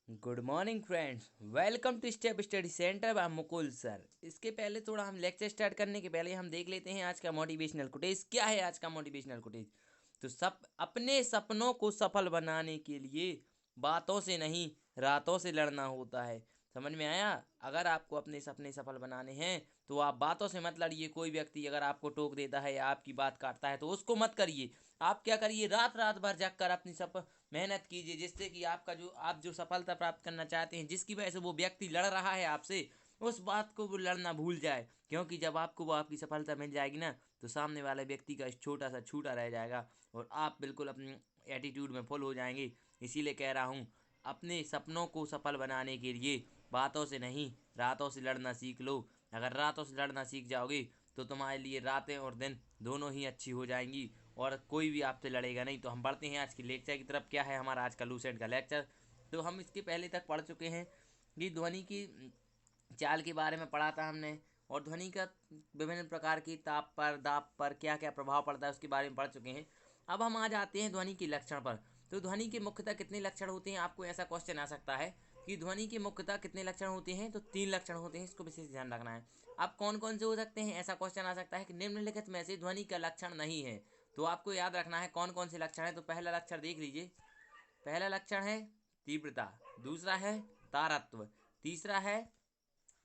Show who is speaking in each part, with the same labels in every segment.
Speaker 1: Good morning friends, welcome to step study centre by Mukul sir. इसके पहले थोड़ा हम लेक्चर स्टार्ट करने के पहले हम देख लेते हैं आज का मोटिवेशनल कोटेज क्या है। आज का मोटिवेशनल कोटेज तो सब अपने सपनों को सफल बनाने के लिए बातों से नहीं रातों से लड़ना होता है। समझ में आया? अगर आपको अपने सपने सफल बनाने हैं तो आप बातों से मत लड़िए। कोई व्यक्ति अगर आपको टोक देता है या आपकी बात काटता है तो उसको मत करिए। आप क्या करिए, रात रात भर जग कर अपनी मेहनत कीजिए, जिससे कि आप जो सफलता प्राप्त करना चाहते हैं, जिसकी वजह से वो व्यक्ति लड़ रहा है आपसे, उस बात को वो लड़ना भूल जाए। क्योंकि जब आपको वो आपकी सफलता मिल जाएगी ना, तो सामने वाले व्यक्ति का छोटा सा छूटा रह जाएगा और आप बिल्कुल अपनी एटीट्यूड में फुल हो जाएंगे। इसीलिए कह रहा हूँ, अपने सपनों को सफल बनाने के लिए बातों से नहीं रातों से लड़ना सीख लो। अगर रातों से लड़ना सीख जाओगे तो तुम्हारे लिए रातें और दिन दोनों ही अच्छी हो जाएंगी और कोई भी आपसे लड़ेगा नहीं। तो हम बढ़ते हैं आज की लेक्चर की तरफ। क्या है हमारा आज का लूसेंट का लेक्चर? तो हम इसके पहले तक पढ़ चुके हैं कि ध्वनि की चाल के बारे में पढ़ा था हमने, और ध्वनि का विभिन्न प्रकार की ताप पर दाब पर क्या क्या प्रभाव पड़ता है उसके बारे में पढ़ चुके हैं। अब हम आ जाते हैं ध्वनि के लक्षण पर। तो ध्वनि के मुख्यतः कितने लक्षण होते हैं? आपको ऐसा क्वेश्चन आ सकता है कि ध्वनि के मुख्यतः कितने लक्षण होते हैं? तो 3 लक्षण होते हैं, इसको विशेष ध्यान रखना है। अब कौन कौन से हो सकते हैं? ऐसा क्वेश्चन आ सकता है कि निम्नलिखित में से ध्वनि का लक्षण नहीं है। तो आपको याद रखना है कौन कौन से लक्षण है। तो पहला लक्षण देख लीजिए। पहला लक्षण है तीव्रता, दूसरा है तारत्व, तीसरा है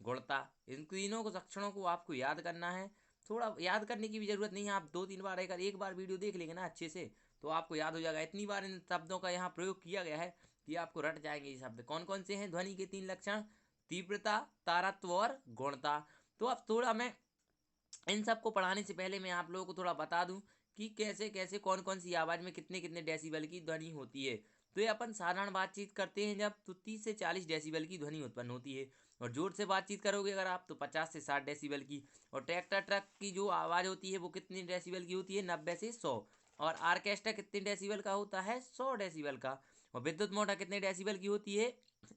Speaker 1: गुणता। इन तीनों को लक्षणों को आपको याद करना है। थोड़ा याद करने की भी जरूरत नहीं है, आप 2-3 बार अगर एक बार वीडियो देख लेंगे ना अच्छे से तो आपको याद हो जाएगा। इतनी बार इन शब्दों का यहाँ प्रयोग किया गया है कि आपको रट जाएंगे ये शब्द। कौन कौन से हैं ध्वनि के 3 लक्षण? तीव्रता, तारत्व और गुणता। तो अब थोड़ा मैं इन सबको पढ़ाने से पहले मैं आप लोगों को थोड़ा बता दूं कि कैसे कैसे कौन कौन सी आवाज़ में कितने कितने डेसिबल की ध्वनि होती है। तो ये अपन साधारण बातचीत करते हैं जब, तो 30 से 40 डेसिबल की ध्वनि उत्पन्न होती है। और जोर से बातचीत करोगे अगर आप, तो 50 से 60 डेसिबल की। और ट्रैक्टर ट्रक की जो आवाज़ होती है वो कितनी डेसिबल की होती है? 90 से 100। और आर्केस्ट्रा कितने डेसिबल का होता है? 100 डेसिबल का। और विद्युत मोटर कितने डेसिबल की होती है?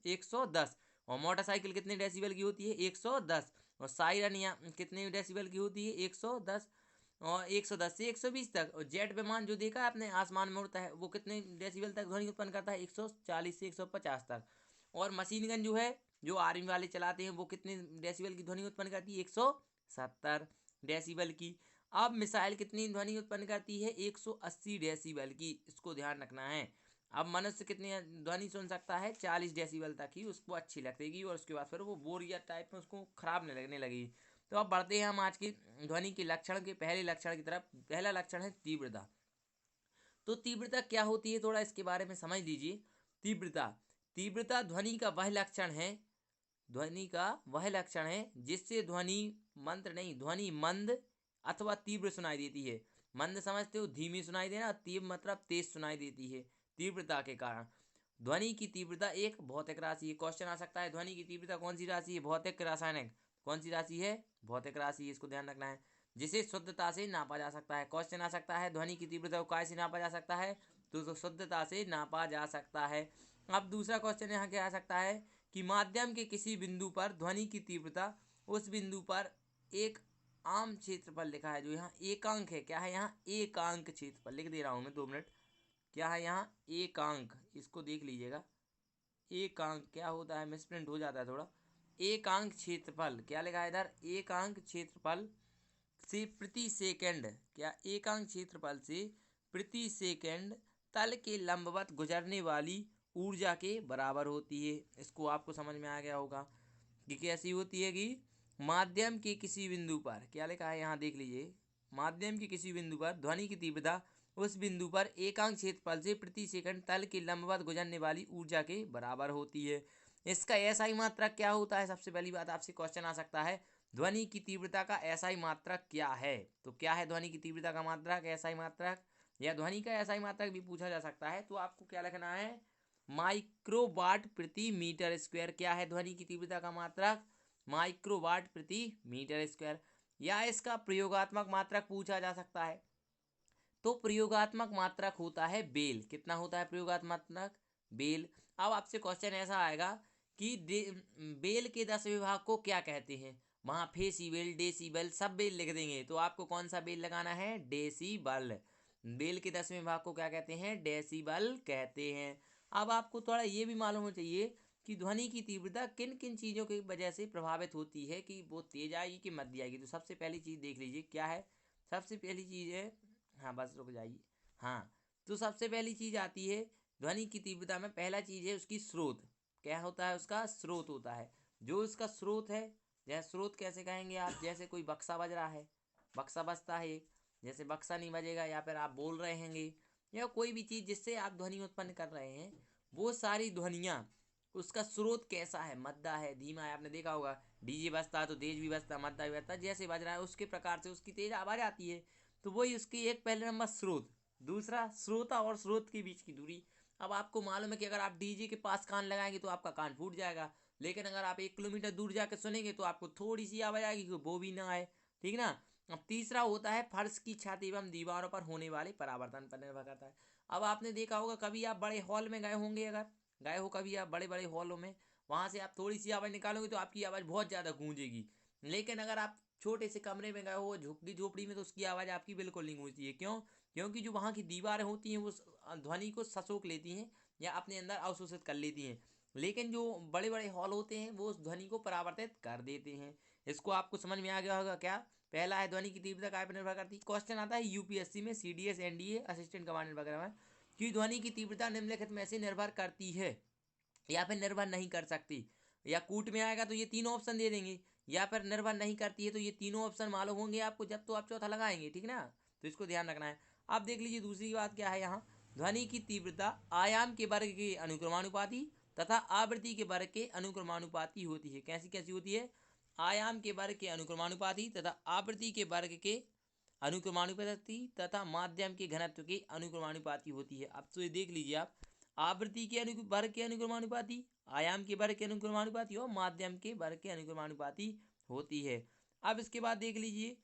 Speaker 1: 110। और मोटरसाइकिल कितने डेसिबल की होती है? 110। और सायरन या कितने डेसिबल की होती है? 110। और 110 से 120 तक। और जेट विमान जो देखा है आपने आसमान में उड़ता है, वो कितने डेसिबल तक ध्वनि उत्पन्न करता है? 140 से 150 तक। और मशीन गन जो है, जो आर्मी वाले चलाते हैं, वो कितने डेसिबल की ध्वनि उत्पन्न करती है? 170 डेसिबल की। अब मिसाइल कितनी ध्वनि उत्पन्न करती है? 180 डेसिबल की। इसको ध्यान रखना है। अब मनुष्य कितनी ध्वनि सुन सकता है? 40 डेसिबल तक ही उसको अच्छी लगेगी, और उसके बाद फिर वो बोरियत टाइप में उसको खराब नहीं लगने लगेगी। तो अब बढ़ते हैं हम आज की ध्वनि के लक्षण के पहले लक्षण की तरफ। पहला लक्षण है तीव्रता। तो तीव्रता क्या होती है, थोड़ा इसके बारे में समझ लीजिए। तीव्रता तीव्रता ध्वनि का वह लक्षण है, ध्वनि का वह लक्षण है जिससे ध्वनि मंत्र नहीं, ध्वनि मंद अथवा तीव्र सुनाई देती है। मंद समझते हो? धीमी सुनाई देना। तीव्र मतलब तेज सुनाई देती है तीव्रता के कारण। ध्वनि की तीव्रता एक भौतिक राशि है। क्वेश्चन आ सकता है ध्वनि की तीव्रता कौन सी राशि है? भौतिक, रासायनिक? कौन सी राशि है? भौतिक राशि है, इसको ध्यान रखना है। जिसे शुद्धता से नापा जा सकता है। क्वेश्चन आ सकता है ध्वनि की तीव्रता को काय से नापा जा सकता है? तो शुद्धता से नापा जा सकता है। अब दूसरा क्वेश्चन यहाँ क्या आ सकता है कि माध्यम के किसी बिंदु पर ध्वनि की तीव्रता उस बिंदु पर एक आम क्षेत्रफल लिखा है, जो यहाँ एकांक है। क्या है यहाँ? एकांक क्षेत्रफल लिख दे रहा हूँ मैं, 2 मिनट। क्या है यहाँ? एकांक। इसको देख लीजिएगा। एकांक क्या होता है? मिसप्रिंट हो जाता है थोड़ा। एकांक क्षेत्रफल क्या लिखा है इधर? एकांक क्षेत्रफल से प्रति सेकंड, क्या एकांक क्षेत्रफल से प्रति सेकंड तल के लंबवत गुजरने वाली ऊर्जा के बराबर होती है। इसको आपको समझ में आ गया होगा कि कैसी होती है। कि माध्यम के किसी बिंदु पर, क्या लिखा है यहाँ देख लीजिए, माध्यम के किसी बिंदु पर ध्वनि की तीव्रता उस बिंदु पर एकांक क्षेत्रफल से प्रति सेकंड तल के लंबवत गुजरने वाली ऊर्जा के बराबर होती है। इसका ऐसा ही मात्रक क्या होता है? सबसे पहली बात आपसे क्वेश्चन आ सकता है, ध्वनि की तीव्रता का ऐसा ही मात्रक क्या है? तो क्या है ध्वनि की तीव्रता का मात्रक? ऐसा ही मात्रक, या ध्वनि का ऐसा ही मात्रक भी पूछा जा सकता है। तो आपको क्या लिखना है? माइक्रोवाट प्रति मीटर स्क्वायर। क्या है ध्वनि की तीव्रता का मात्रक? माइक्रोवाट प्रति मीटर स्क्वायर। या इसका प्रयोगात्मक मात्रक पूछा जा सकता है। तो प्रयोगात्मक मात्रक होता है बेल। कितना होता है प्रयोगात्मक मात्रक? बेल। अब आपसे क्वेश्चन ऐसा आएगा कि बेल के 10 विभाग को क्या कहते हैं? वहाँ फेसिबल, डेसिबल सब बेल लिख देंगे, तो आपको कौन सा बेल लगाना है? डेसिबल। बेल के 10वें विभाग को क्या कहते हैं? डेसिबल कहते हैं। अब आपको थोड़ा ये भी मालूम हो चाहिए कि ध्वनि की तीव्रता किन किन चीज़ों की वजह से प्रभावित होती है, कि वो तेज आएगी कि मध्य आएगी। तो सबसे पहली चीज़ देख लीजिए क्या है। सबसे पहली चीज़ है, हाँ बस रुक जाइए, हाँ, तो सबसे पहली चीज़ आती है ध्वनि की तीव्रता में। पहला चीज़ है उसकी स्रोत। क्या होता है? उसका स्रोत होता है। जो उसका स्रोत है, जैसे स्रोत कैसे कहेंगे आप, जैसे कोई बक्सा बज रहा है, बक्सा बजता है, जैसे बक्सा नहीं बजेगा, या फिर आप बोल रहे हैंगे, या कोई भी चीज़ जिससे आप ध्वनि उत्पन्न कर रहे हैं, वो सारी ध्वनियाँ, उसका स्रोत कैसा है, मद्दा है, धीमा है। आपने देखा होगा डीजे बजता है तो तेज भी बजता है, मद्दा भी बजता है, जैसे बज रहा है उसके प्रकार से उसकी तेज आवाज़ आती है। तो वही उसकी एक पहले नंबर स्रोत। दूसरा, श्रोता और स्रोत के बीच की दूरी। अब आपको मालूम है कि अगर आप डीजे के पास कान लगाएंगे तो आपका कान फूट जाएगा, लेकिन अगर आप 1 किलोमीटर दूर जाकर सुनेंगे तो आपको थोड़ी सी आवाज़ आएगी कि वो भी ना आए, ठीक ना। अब तीसरा होता है फर्श की छत एवं दीवारों पर होने वाले परावर्तन पर निर्भर करता है। अब आपने देखा होगा, कभी आप बड़े हॉल में गए होंगे, अगर गए हो कभी आप बड़े बड़े हॉलों में, वहाँ से आप थोड़ी सी आवाज़ निकालोगे तो आपकी आवाज़ बहुत ज़्यादा गूंजेगी। लेकिन अगर आप छोटे से कमरे में गए हो झुग्गी झोपड़ी में, तो उसकी आवाज़ आपकी बिल्कुल नहीं गूंजती है। क्यों? क्योंकि जो वहाँ की दीवारें होती हैं वो ध्वनि को ससोक लेती हैं या अपने अंदर अवशोषित कर लेती हैं। लेकिन जो बड़े बड़े हॉल होते हैं वो उस ध्वनि को परावर्तित कर देते हैं। इसको आपको समझ में आ गया होगा क्या? पहला है ध्वनि की तीव्रता काय पर निर्भर करती है। क्वेश्चन आता है यूपीएससी में, सीडीएस, एनडीए, असिस्टेंट कमांडेंट वगैरह में, कि ध्वनि की तीव्रता निम्नलिखित में से निर्भर करती है या फिर निर्भर नहीं कर सकती। या कूट में आएगा तो ये तीनों ऑप्शन दे देंगे, या फिर निर्भर नहीं करती है तो ये तीनों ऑप्शन मालूम होंगे आपको जब तो आप चौथा लगाएंगे, ठीक ना। तो इसको ध्यान रखना है। आप देख लीजिए दूसरी बात क्या है यहाँ। ध्वनि की तीव्रता आयाम के वर्ग के अनुक्रमानुपाती तथा आवृत्ति के वर्ग के अनुक्रमानुपाती होती है। कैसी कैसी होती है? आयाम के वर्ग के अनुक्रमानुपाती तथा आवृत्ति के वर्ग के अनुक्रमानुपाती तथा माध्यम के घनत्व के अनुक्रमानुपाती होती है। अब तो ये देख लीजिए आप, आवृत्ति के वर्ग के अनुक्रमानुपाती, आयाम के वर्ग के अनुक्रमानुपाती और माध्यम के वर्ग के अनुक्रमानुपाती होती है। अब इसके बाद देख लीजिए,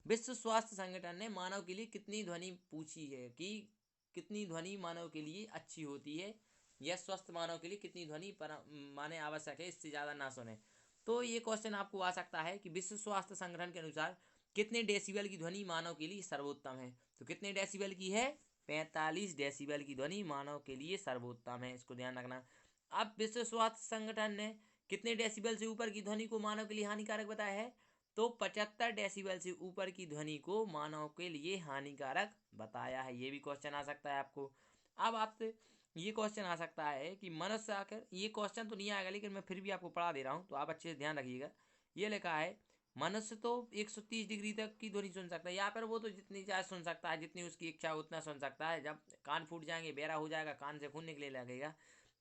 Speaker 1: विश्व स्वास्थ्य संगठन ने मानव के लिए कितनी ध्वनि पूछी है, कि कितनी ध्वनि मानव के लिए अच्छी होती है, या स्वस्थ मानव के लिए कितनी ध्वनि पर माने आवश्यक है, इससे ज़्यादा ना सुने। तो ये क्वेश्चन आपको आ सकता है कि विश्व स्वास्थ्य संगठन के अनुसार कितने डेसिबल की ध्वनि मानव के लिए सर्वोत्तम है। तो कितने डेसिबल की है? 45 डेसिबल की ध्वनि मानव के लिए सर्वोत्तम है, इसको ध्यान रखना। अब विश्व स्वास्थ्य संगठन ने कितने डेसिबल से ऊपर की ध्वनि को मानव के लिए हानिकारक बताया है? तो 75 डेसिबल से ऊपर की ध्वनि को मानव के लिए हानिकारक बताया है। ये भी क्वेश्चन आ सकता है आपको। अब आपसे ये क्वेश्चन आ सकता है कि मनुष्य आकर, ये क्वेश्चन तो नहीं आएगा लेकिन मैं फिर भी आपको पढ़ा दे रहा हूँ तो आप अच्छे से ध्यान रखिएगा। ये लिखा है, मनुष्य तो 130 डिग्री तक की ध्वनि सुन सकता है, या फिर वो तो जितनी चाहे सुन सकता है, जितनी उसकी इच्छा है उतना सुन सकता है। जब कान फूट जाएंगे, बहरा हो जाएगा, कान से खून निकले लगेगा।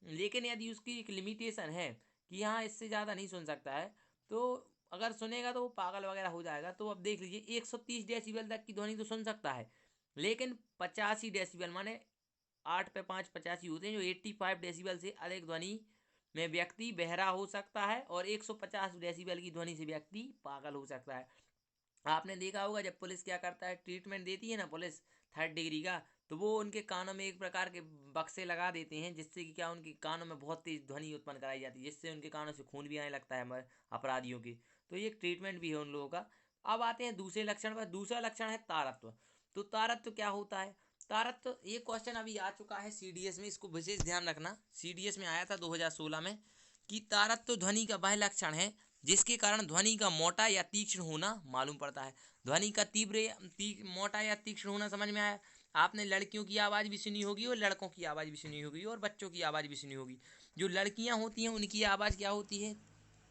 Speaker 1: लेकिन यदि उसकी एक लिमिटेशन है कि हाँ इससे ज़्यादा नहीं सुन सकता है, तो अगर सुनेगा तो वो पागल वगैरह हो जाएगा। तो अब देख लीजिए 130 डेसिबल तक की ध्वनि तो सुन सकता है, लेकिन 85 डेसिबल माने 8 पे 5 85 होते हैं, जो 85 डेसिबल से अधिक ध्वनि में व्यक्ति बहरा हो सकता है, और 150 डेसिबल की ध्वनि से व्यक्ति पागल हो सकता है। आपने देखा होगा जब पुलिस क्या करता है, ट्रीटमेंट देती है ना पुलिस 3rd डिग्री का, तो वो उनके कानों में एक प्रकार के बक्से लगा देते हैं, जिससे कि क्या उनके कानों में बहुत तेज ध्वनि उत्पन्न कराई जाती है, जिससे उनके कानों से खून भी आने लगता है हमारे अपराधियों की। तो ये एक ट्रीटमेंट भी है उन लोगों का। अब आते हैं दूसरे लक्षण पर। दूसरा लक्षण है तारत्व। तो तारत्व क्या होता है? तारत्व, ये क्वेश्चन अभी आ चुका है सीडीएस में, इसको विशेष ध्यान रखना। सीडीएस में आया था 2016 में, कि तारत्व ध्वनि का वह लक्षण है जिसके कारण ध्वनि का मोटा या तीक्ष्ण होना मालूम पड़ता है। ध्वनि का मोटा या तीक्ष्ण होना समझ में आया? आपने लड़कियों की आवाज़ भी सुनी होगी और लड़कों की आवाज़ भी सुनी होगी और बच्चों की आवाज़ भी सुनी होगी। जो लड़कियां होती हैं उनकी आवाज़ क्या होती है?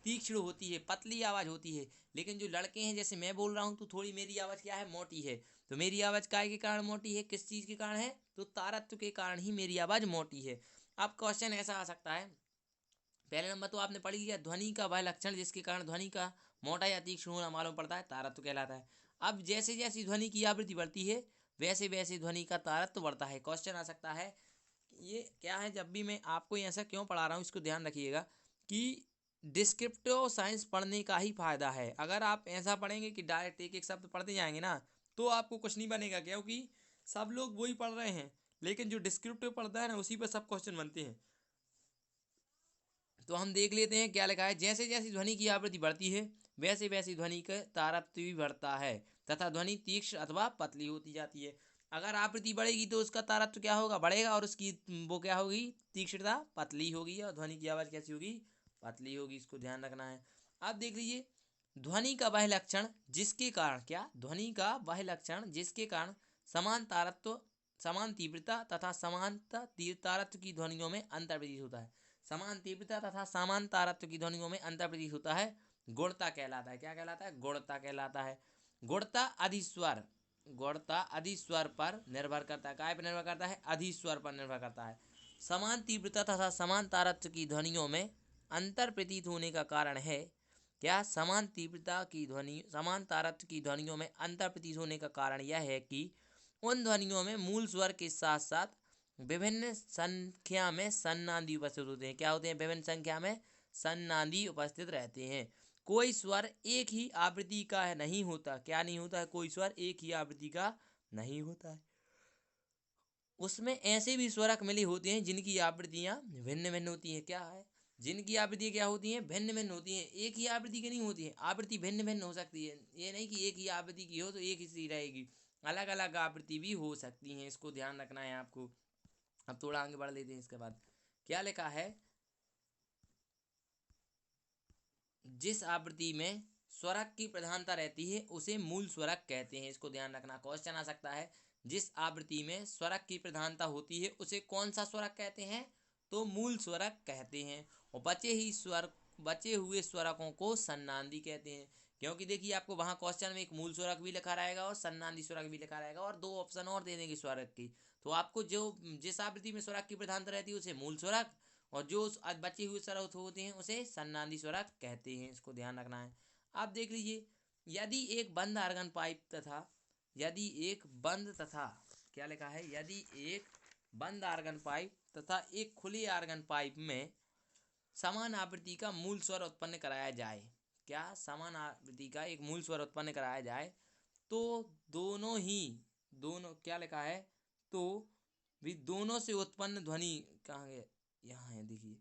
Speaker 1: तीक्ष्ण होती है, पतली आवाज़ होती है। लेकिन जो लड़के हैं, जैसे मैं बोल रहा हूँ तो थोड़ी मेरी आवाज़ क्या है? मोटी है। तो मेरी आवाज़ काय के कारण मोटी है? किस चीज़ के कारण है? तो तारत्व के कारण ही मेरी आवाज़ मोटी है। अब क्वेश्चन ऐसा आ सकता है, पहले नंबर तो आपने पढ़ लिया, ध्वनि का वह लक्षण जिसके कारण ध्वनि का मोटा या तीक्ष्ण होना मालूम पड़ता है, तारत्व कहलाता है। अब जैसे जैसे ध्वनि की आवृत्ति बढ़ती है वैसे वैसे ध्वनि का तारत्व बढ़ता है। क्वेश्चन आ सकता है, ये क्या है, जब भी मैं आपको ऐसा क्यों पढ़ा रहा हूँ इसको ध्यान रखिएगा, कि डिस्क्रिप्टिव साइंस पढ़ने का ही फायदा है। अगर आप ऐसा पढ़ेंगे कि डायरेक्ट एक एक शब्द पढ़ते जाएंगे ना, तो आपको कुछ नहीं बनेगा, क्योंकि सब लोग वही पढ़ रहे हैं, लेकिन जो डिस्क्रिप्टिव पढ़ता है ना उसी पर सब क्वेश्चन बनते हैं। तो हम देख लेते हैं क्या लिखा है। जैसे जैसे ध्वनि की आवृत्ति बढ़ती है वैसे वैसे ध्वनि का तारत्व भी बढ़ता है तथा ध्वनि तीक्ष्ण अथवा पतली होती जाती है। अगर आवृत्ति बढ़ेगी तो उसका तारत्व क्या होगा, बढ़ेगा, और उसकी वो क्या होगी, तीक्ष्णता पतली होगी, और ध्वनि की आवाज कैसी होगी, पतली होगी। इसको ध्यान रखना है। अब देख लीजिए, ध्वनि का वह लक्षण जिसके कारण, क्या, ध्वनि का वह लक्षण जिसके कारण समान तारत्व, समान तीव्रता तथा समान तारत्व की ध्वनियों में अंतर प्रतीत होता है। समान तीव्रता तथा समान तारत्व की ध्वनियों में अंतर प्रतीत होता है, गुणता कहलाता है। क्या कहलाता है, गुणता कहलाता है। गुणता अधिस्वर, गुणता अधिस्वर पर निर्भर करता है। काय पर निर्भर करता है, अधिस्वर पर निर्भर करता है। समान तीव्रता तथा समान तारत्व की ध्वनियों में अंतर प्रतीत होने का कारण है, क्या, समान तीव्रता की ध्वनि, समान तारत्व की ध्वनियों में अंतर प्रतीत होने का कारण यह है कि उन ध्वनियों में मूल स्वर के साथ साथ विभिन्न संख्या में सन्नादी उपस्थित होते हैं। क्या होते हैं, विभिन्न संख्या में सन्नादी उपस्थित रहते हैं। कोई स्वर एक ही आवृत्ति का नहीं होता। क्या नहीं होता है, कोई स्वर एक ही आवृत्ति का नहीं होता है। उसमें ऐसे भी स्वरक मिले होते हैं जिनकी आवृत्तियां भिन्न भिन्न होती हैं। क्या है, जिनकी आवृत्ति क्या होती हैं, भिन्न भिन्न होती हैं, एक ही आवृत्ति की नहीं होती है। आवृत्ति भिन्न भिन्न हो सकती है, ये नहीं कि एक ही आवृत्ति की हो तो एक ही सी रहेगी, अलग अलग आवृत्ति भी हो सकती हैं। इसको ध्यान रखना है आपको। अब थोड़ा आगे बढ़ लेते हैं। इसके बाद क्या लिखा है, जिस आवृत्ति में स्वरक की प्रधानता रहती है उसे मूल स्वरक कहते हैं। इसको ध्यान रखना, क्वेश्चन आ सकता है, जिस आवृत्ति में स्वरक की प्रधानता होती है उसे कौन सा स्वरक कहते हैं, तो मूल स्वरक कहते हैं। और बचे हुए स्वरकों को सन्नादी कहते हैं। क्योंकि देखिए, आपको वहाँ क्वेश्चन में एक मूल स्वरक भी लिखा रहेगा और सन्नादी स्वरक भी लिखा रहेगा, और दो ऑप्शन और दे देंगे स्वरक की। तो आपको जो जिस आवृत्ति में स्वरक की प्रधानता रहती है उसे मूल स्वरक, और जो बचे हुए स्वरक होते हैं उसे सन्नादी स्वरक कहते हैं। इसको ध्यान रखना है। आप देख लीजिए, यदि एक बंद आर्गन पाइप तथा यदि एक बंद तथा क्या लिखा है, यदि एक बंद आर्गन पाइप तथा एक खुले आर्गन पाइप में समान आवृत्ति का मूल स्वर उत्पन्न कराया जाए, क्या, समान आवृत्ति का एक मूल स्वर उत्पन्न कराया जाए, तो दोनों क्या लिखा है, तो भी दोनों से उत्पन्न ध्वनि, कहाँ गया, यहाँ है देखिए,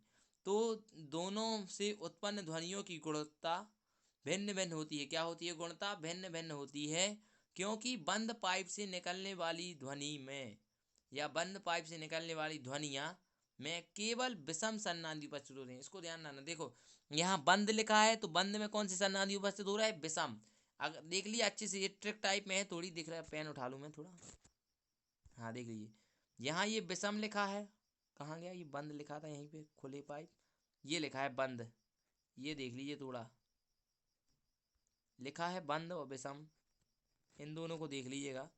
Speaker 1: तो दोनों से उत्पन्न ध्वनियों की गुणवत्ता भिन्न भिन्न होती है। क्या होती है, गुणता भिन्न भिन्न होती है, क्योंकि बंद पाइप से निकलने वाली ध्वनि में या बंद पाइप से निकलने वाली ध्वनियाँ में केवल विषम सन्नादी उपस्थित होते हैं। इसको ध्यान रखना। देखो, यहाँ बंद लिखा है तो बंद में कौन सी सन्नादी उपस्थित हो रहा है, विषम। अगर देख लिया अच्छे से, ये ट्रिक टाइप में है, थोड़ी दिख रहा है, पेन उठा लूँ मैं थोड़ा, हाँ देख लीजिए, यहाँ ये विषम लिखा है, कहाँ गया, ये बंद लिखा था यहीं पे, खुले पाइप, ये लिखा है बंद, ये देख लीजिए, थोड़ा लिखा है बंद और विषम, इन दोनों को देख लीजिएगा।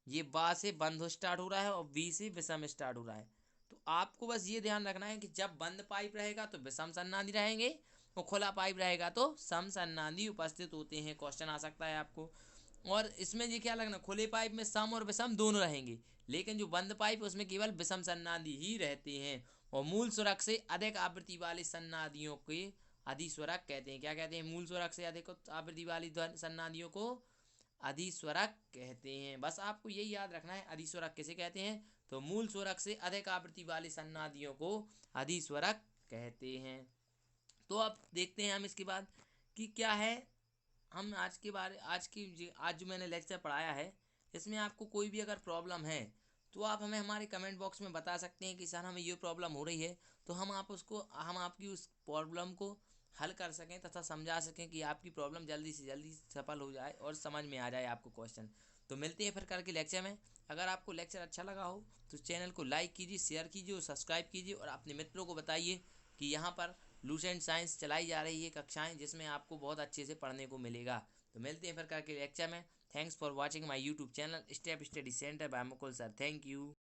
Speaker 1: ये बा से बंद स्टार्ट हो रहा है और बी से विषम स्टार्ट हो रहा है। तो आपको बस ये ध्यान रखना है कि जब बंद पाइप रहेगा तो विषम सन्नादी रहेंगे, और खुला पाइप रहेगा तो सम सन्नादी उपस्थित होते हैं। क्वेश्चन आ सकता है आपको। और इसमें ये क्या लगना, खुले पाइप में सम और विषम दोनों रहेंगे, लेकिन जो बंद पाइप उसमें केवल विषम सन्नादी ही रहते हैं। और मूल स्वरक से अधिक आवृत्ति वाले सन्नादियों के अधिस्वरक कहते हैं। क्या कहते हैं, मूल स्वरक से अधिक आवृत्ति वाली सन्नादियों को अधिस्वरक कहते हैं। बस आपको यही याद रखना है, अधिस्वरक किसे कहते हैं, तो मूल स्वरक से अधिक आवृत्ति वाले सन्नादियों को अधिस्वरक कहते हैं। तो अब देखते हैं हम इसके बाद कि क्या है। हम आज जो मैंने लेक्चर पढ़ाया है, इसमें आपको कोई भी अगर प्रॉब्लम है तो आप हमें हमारे कमेंट बॉक्स में बता सकते हैं कि सर हमें ये प्रॉब्लम हो रही है, तो हम आपकी उस प्रॉब्लम को हल कर सकें तथा समझा सकें कि आपकी प्रॉब्लम जल्दी से जल्दी सफल हो जाए और समझ में आ जाए आपको क्वेश्चन। तो मिलते हैं फिर कल के लेक्चर में। अगर आपको लेक्चर अच्छा लगा हो तो चैनल को लाइक कीजिए, शेयर कीजिए और सब्सक्राइब कीजिए, और अपने मित्रों को बताइए कि यहाँ पर लूसेंट साइंस चलाई जा रही है कक्षाएं, जिसमें आपको बहुत अच्छे से पढ़ने को मिलेगा। तो मिलते हैं फिर कल के लेक्चर में। Thanks for watching my YouTube channel step study centre by Mukul sir. Thank you.